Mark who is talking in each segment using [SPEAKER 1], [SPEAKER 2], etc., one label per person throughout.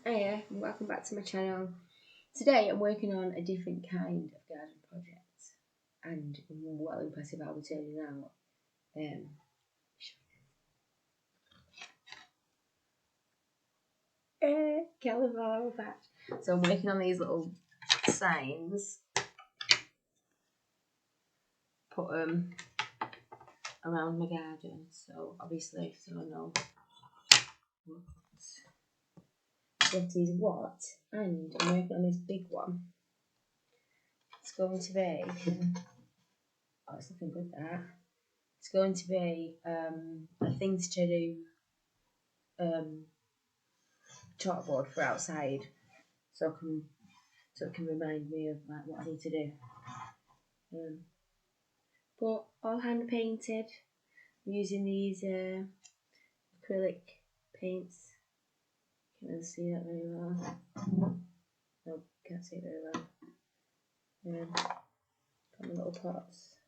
[SPEAKER 1] Hiya, and welcome back to my channel. Today I'm working on a different kind of garden project, and I'm well impressive how we're turning out. Cauliflower patch. So I'm working on these little signs, put them around my garden. So obviously, so I know what is what. And I'm working on this big one. It's going to be. Oh, it's looking good. That. It's going to be a thing to do. Chalkboard for outside, so it can remind me of like what I need to do. But all hand painted using these acrylic paints. Can't really see that very well. No, can't see it very well. Got my little pots.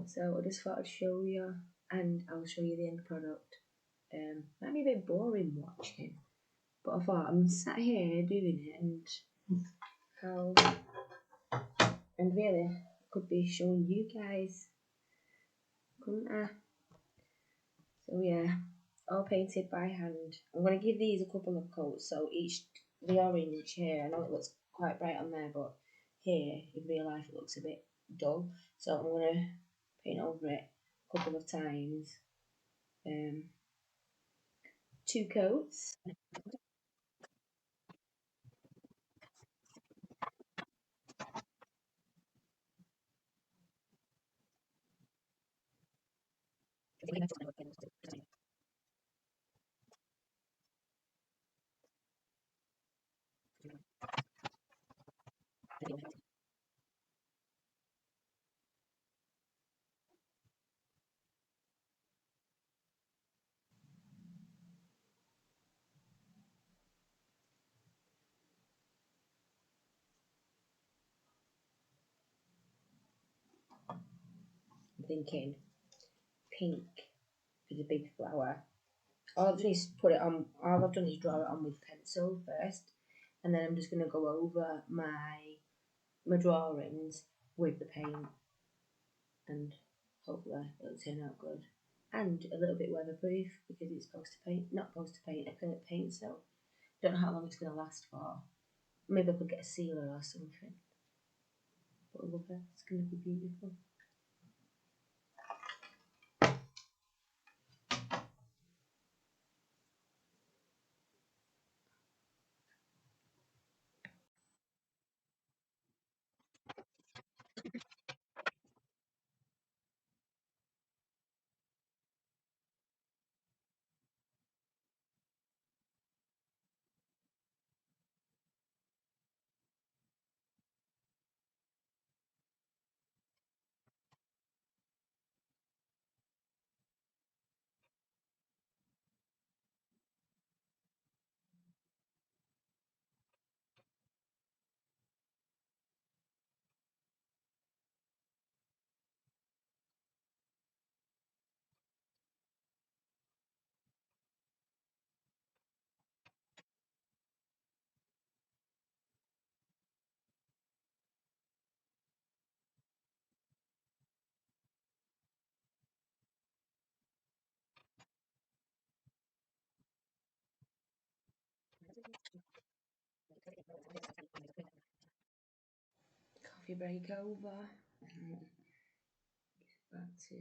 [SPEAKER 1] So I just thought I'd show you, and I'll show you the end product. Might be a bit boring watching, but I thought I'm sat here doing it, and really could be showing you guys, couldn't I? So yeah, all painted by hand. I'm going to give these a couple of coats. So the orange here, I know it looks quite bright on there, but here in real life it looks a bit dull. So I'm going to paint over it a couple of times. 2 coats. I'm thinking pink for the big flower. All I've done is draw it on with pencil first, and then I'm just going to go over my drawings with the paint, and hopefully it'll turn out good. And a little bit weatherproof because it's not supposed to paint, acrylic paint, so don't know how long it's going to last for. Maybe I could get a sealer or something. But look, it's going to be beautiful. Coffee break over. Back to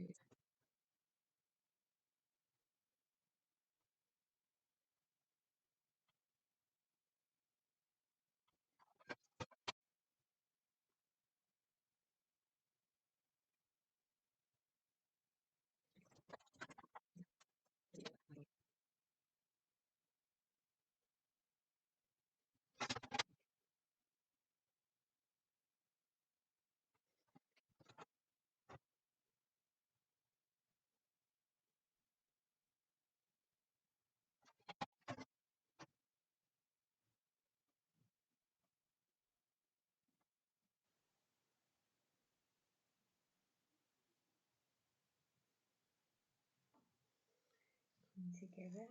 [SPEAKER 1] together.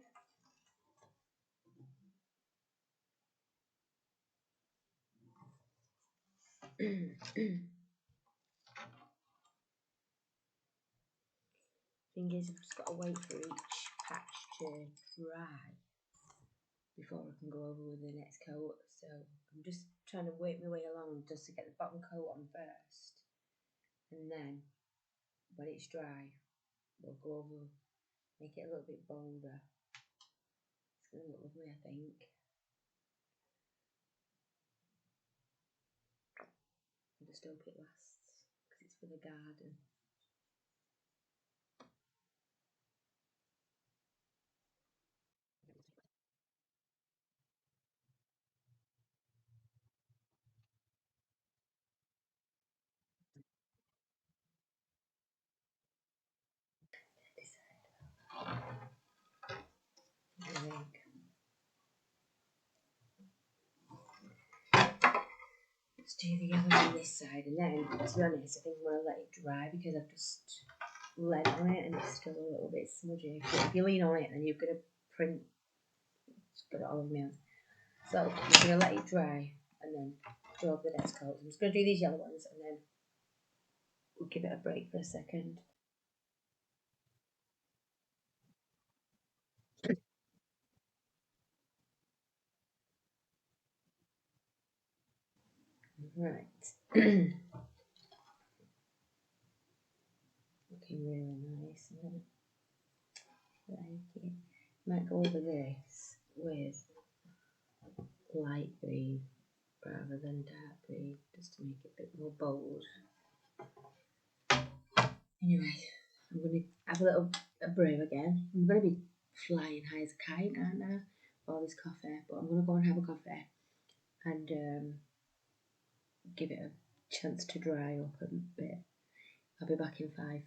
[SPEAKER 1] Thing is, I've just got to wait for each patch to dry before I can go over with the next coat. So I'm just trying to work my way along just to get the bottom coat on first, and then when it's dry, we'll go over, make it a little bit bolder. It's going to look lovely, I think. I just hope it lasts because it's for the garden. I think. Let's do the yellow on this side, and then, to be honest, I think I'm going to let it dry because I've just leant on it and it's still a little bit smudgy. But if you lean on it, then you're going to print. It's got it all over me. So I'm going to let it dry and then go over the next coat. I'm just going to do these yellow ones and then we'll give it a break for a second. Right. Looking really nice, isn't it? Like it. Might go over this with light green rather than dark green, just to make it a bit more bold. Anyway, I'm going to have a brew again. I'm going to be flying high as a kite, aren't I? All this coffee, but I'm going to go and have a coffee and give it a chance to dry up a bit. I'll be back in 5.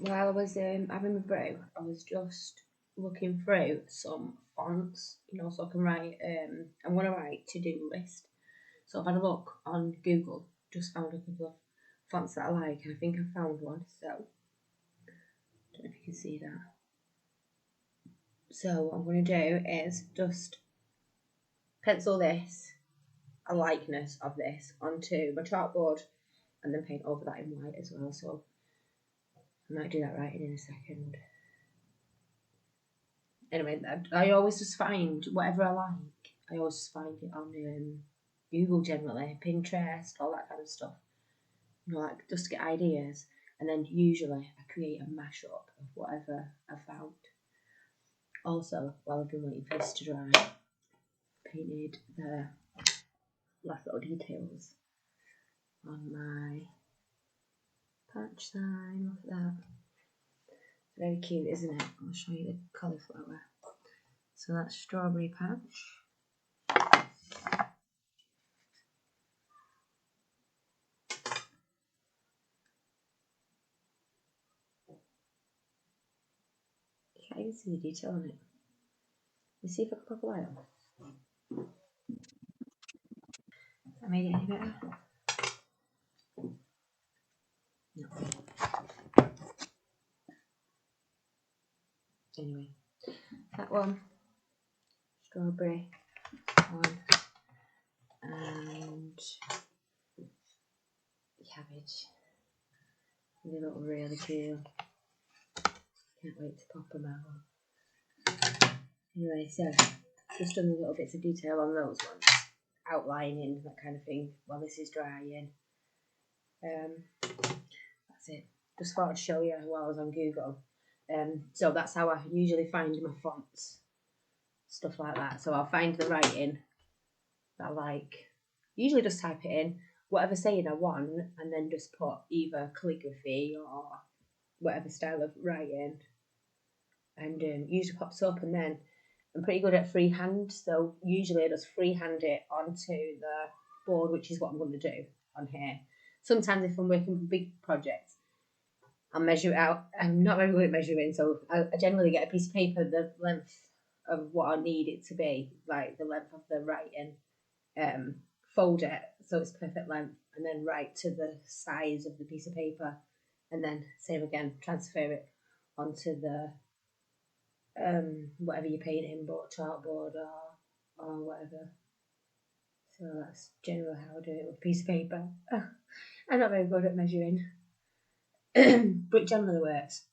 [SPEAKER 1] While I was having my brew, I was just looking through some fonts, so I can write. I'm going to write to-do list. So I've had a look on Google, just found a couple of fonts that I like, and I think I found one. So I don't know if you can see that. So what I'm going to do is just pencil this, a likeness of this, onto my chalkboard, and then paint over that in white as well. So I might do that writing in a second. Anyway, I always just find whatever I like. I always just find it on Google generally, Pinterest, all that kind of stuff. Like just to get ideas, and then usually I create a mashup of whatever I found. Also, while I've been waiting for this to dry, painted the last little details on my patch sign. Look at that. It's very cute, isn't it? I'll show you the cauliflower. So that's strawberry patch. You can't even see the detail on it. Let's see if I can pop a light on. I made it any better? No. Anyway, that one, strawberry one, and cabbage. They look really cool. Can't wait to pop them out. Anyway, so just done the little bits of detail on those ones, outlining that kind of thing while this is drying. That's it. Just thought I'd show you while I was on Google. So that's how I usually find my fonts, stuff like that. So I'll find the writing that I like. Usually just type it in, whatever saying I want, and then just put either calligraphy or whatever style of writing, and usually pops up. And then I'm pretty good at freehand, so usually I just freehand it onto the board, which is what I'm going to do on here. Sometimes if I'm working with big projects, I'll measure it out. I'm not very good at measuring, so I generally get a piece of paper the length of what I need it to be, like the length of the writing, fold it so it's perfect length, and then write to the size of the piece of paper, and then same again, transfer it onto the whatever you're painting, board, chalkboard, or whatever. So that's generally how I do it with a piece of paper. I'm not very good at measuring, but it generally works.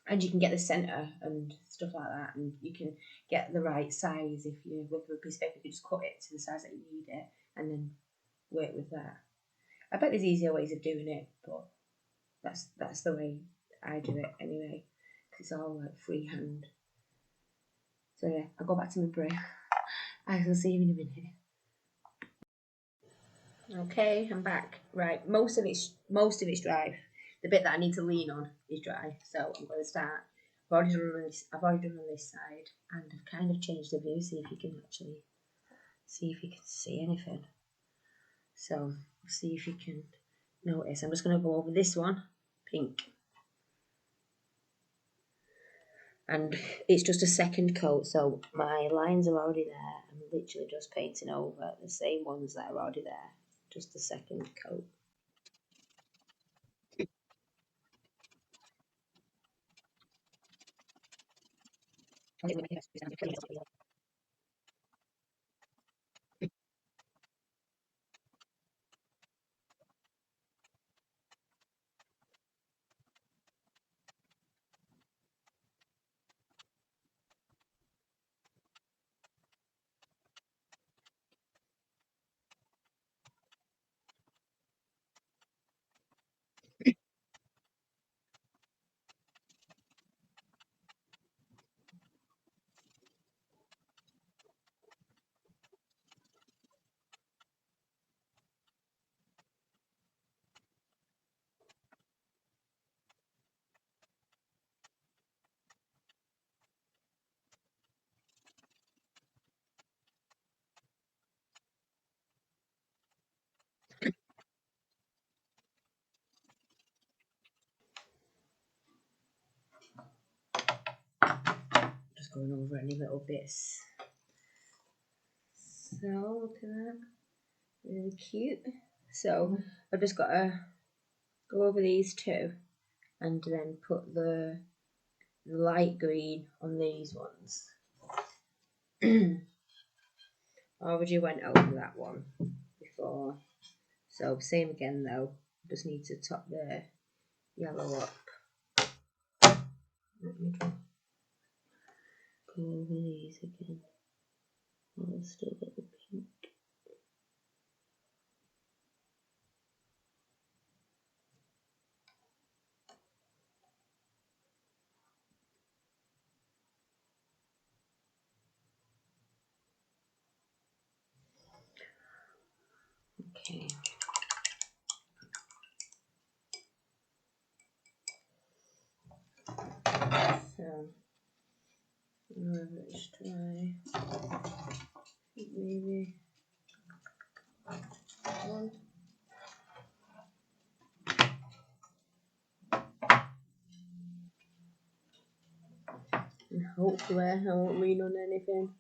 [SPEAKER 1] And you can get the centre and stuff like that, and you can get the right size if you with a piece of paper. You just cut it to the size that you need it, and then work with that. I bet there's easier ways of doing it, but that's the way I do it anyway. Cause it's all like freehand. So yeah, I'll go back to my brain. I will see you in a minute. Okay, I'm back. Right, most of it's dry. The bit that I need to lean on is dry, so I'm going to start. I've already done on this side, and I've kind of changed the view. See if you can actually see anything. So see if you can notice. I'm just going to go over this one, pink, and it's just a second coat. So my lines are already there. I'm literally just painting over the same ones that are already there. Just a second coat. Just going over any little bits. So look at that, really cute. So I've just got to go over these two, and then put the light green on these ones. I already went over that one before, so same again though. Just need to top the yellow up. Let me go over these again. I'll still get the pink. Okay. So let's try maybe one. And hopefully I won't lean on anything.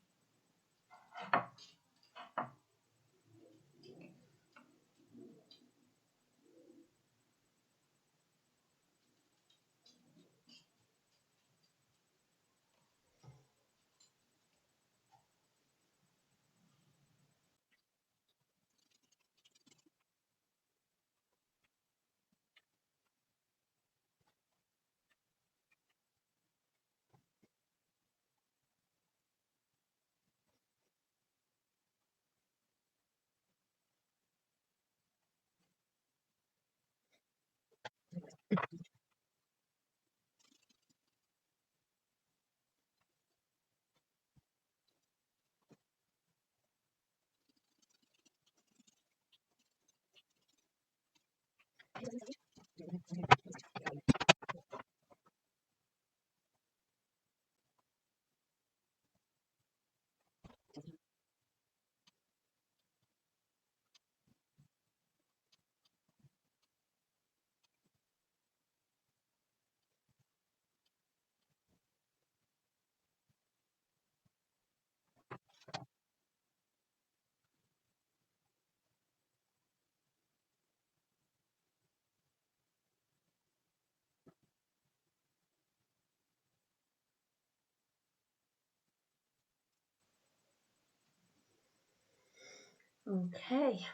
[SPEAKER 1] Okay.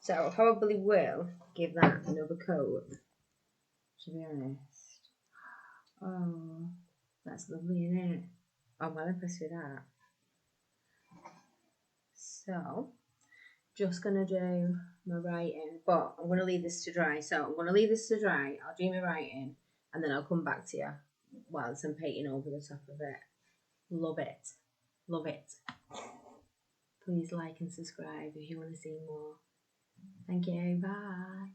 [SPEAKER 1] So I probably will give that another coat, to be honest. Oh, that's lovely, isn't it? I'm well impressed with that. So, just gonna do my writing, but I'm gonna leave this to dry. So I'm gonna leave this to dry. I'll do my writing, and then I'll come back to you whilst I'm painting over the top of it. Love it, love it. Please like and subscribe if you want to see more. Thank you. Bye.